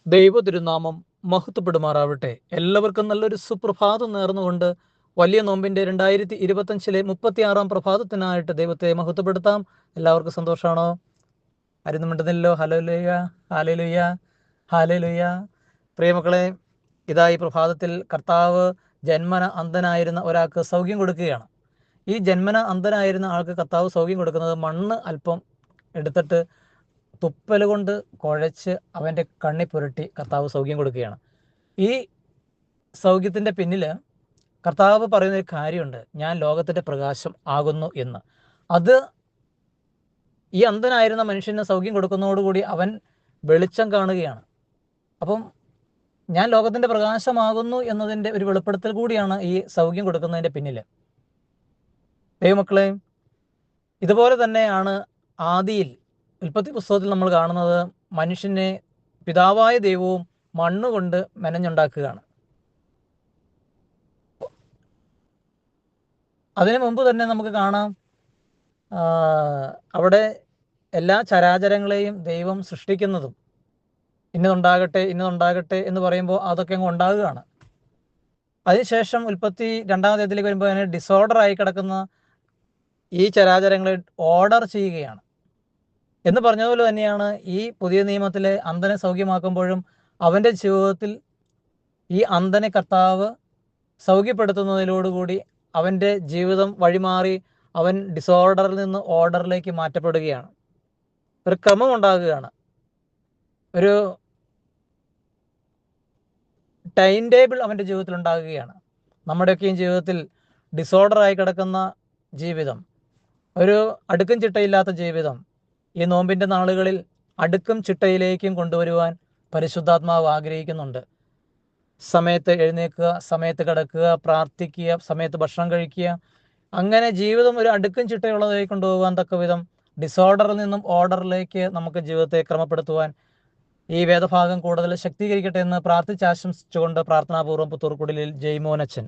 ദൈവ തിരുനാമം മഹത്വപ്പെടുമാറാവട്ടെ. എല്ലാവർക്കും നല്ലൊരു സുപ്രഭാതം നേർന്നുകൊണ്ട് വലിയ നോമ്പിൻ്റെ 2025 36 പ്രഭാതത്തിനായിട്ട് ദൈവത്തെ മഹത്വപ്പെടുത്താം. എല്ലാവർക്കും സന്തോഷമാണോ? ആരും മിണ്ടുന്നില്ലല്ലോ. Hallelujah, hallelujah, hallelujah. പ്രിയമക്കളെ, ഇതാ ഈ പ്രഭാതത്തിൽ കർത്താവ് ജന്മന അന്ധനായിരുന്ന ഒരാൾക്ക് സൗഖ്യം കൊടുക്കുകയാണ്. ഈ ജന്മന അന്ധനായിരുന്ന ആൾക്ക് കർത്താവ് സൗഖ്യം കൊടുക്കുന്നത് മണ്ണ് അല്പം എടുത്തിട്ട് തുപ്പൽ കൊണ്ട് കുഴച്ച് അവൻ്റെ കണ്ണി പുരട്ടി കർത്താവ് സൗഖ്യം കൊടുക്കുകയാണ്. ഈ സൗഖ്യത്തിൻ്റെ പിന്നിൽ കർത്താവ് പറയുന്നൊരു കാര്യമുണ്ട്, ഞാൻ ലോകത്തിൻ്റെ പ്രകാശം ആകുന്നു എന്ന്. അത് ഈ അന്ധനായിരുന്ന മനുഷ്യന് സൗഖ്യം കൊടുക്കുന്നതോടുകൂടി അവൻ വെളിച്ചം കാണുകയാണ്. അപ്പം ഞാൻ ലോകത്തിൻ്റെ പ്രകാശമാകുന്നു എന്നതിൻ്റെ ഒരു വെളിപ്പെടുത്തൽ കൂടിയാണ് ഈ സൗഖ്യം കൊടുക്കുന്നതിൻ്റെ പിന്നിൽ. ദൈവമക്കളെ, ഇതുപോലെ തന്നെയാണ് ആദിയിൽ ഉൽപ്പത്തി പുസ്തകത്തിൽ നമ്മൾ കാണുന്നത്. മനുഷ്യനെ പിതാവായ ദൈവവും മണ്ണുകൊണ്ട് മെനഞ്ഞുണ്ടാക്കുകയാണ്. അതിനു മുമ്പ് തന്നെ നമുക്ക് കാണാം, അവിടെ എല്ലാ ചരാചരങ്ങളെയും ദൈവം സൃഷ്ടിക്കുന്നതും ഇന്നതുണ്ടാകട്ടെ ഇന്നതുണ്ടാകട്ടെ എന്ന് പറയുമ്പോൾ അതൊക്കെ അങ്ങ് ഉണ്ടാകുകയാണ്. അതിനുശേഷം ഉൽപ്പത്തി 2-ാം അധ്യായത്തിലേക്ക് വരുമ്പോൾ അതിന് ഡിസോർഡറായി കിടക്കുന്ന ഈ ചരാചരങ്ങളെ ഓർഡർ ചെയ്യുകയാണ്. എന്ന് പറഞ്ഞതുപോലെ തന്നെയാണ് ഈ പുതിയ നിയമത്തിലെ അന്ധനെ സൗഖ്യമാക്കുമ്പോഴും അവൻ്റെ ജീവിതത്തിൽ ഈ അന്ധനെ കർത്താവ് സൗഖ്യപ്പെടുത്തുന്നതിലോടുകൂടി അവൻ്റെ ജീവിതം വഴിമാറി അവൻ ഡിസോർഡറിൽ നിന്ന് ഓർഡറിലേക്ക് മാറ്റപ്പെടുകയാണ്. ഒരു ക്രമം ഉണ്ടാകുകയാണ്, ഒരു ടൈം ടേബിൾ അവൻ്റെ ജീവിതത്തിൽ ഉണ്ടാകുകയാണ്. നമ്മുടെയൊക്കെയും ജീവിതത്തിൽ ഡിസോർഡറായി കിടക്കുന്ന ജീവിതം, ഒരു അടുക്കും ചിട്ടയില്ലാത്ത ജീവിതം, ഈ നോമ്പിൻ്റെ നാളുകളിൽ അടുക്കും ചിട്ടയിലേക്കും കൊണ്ടുവരുവാൻ പരിശുദ്ധാത്മാവ് ആഗ്രഹിക്കുന്നുണ്ട്. സമയത്ത് എഴുന്നേൽക്കുക, സമയത്ത് കിടക്കുക, പ്രാർത്ഥിക്കുക, സമയത്ത് ഭക്ഷണം കഴിക്കുക, അങ്ങനെ ജീവിതം ഒരു അടുക്കും ചിട്ടയുള്ളതായി കൊണ്ടുപോകാൻ തക്ക വിധം ഡിസോർഡറിൽ നിന്നും ഓർഡറിലേക്ക് നമുക്ക് ജീവിതത്തെ ക്രമപ്പെടുത്തുവാൻ ഈ വേദഭാഗം കൂടുതൽ ശക്തീകരിക്കട്ടെ എന്ന് പ്രാർത്ഥിച്ചാശംസിച്ചുകൊണ്ട് പ്രാർത്ഥനാപൂർവ്വം പുത്തൂർക്കുടലിൽ ജയ്മോനച്ചൻ.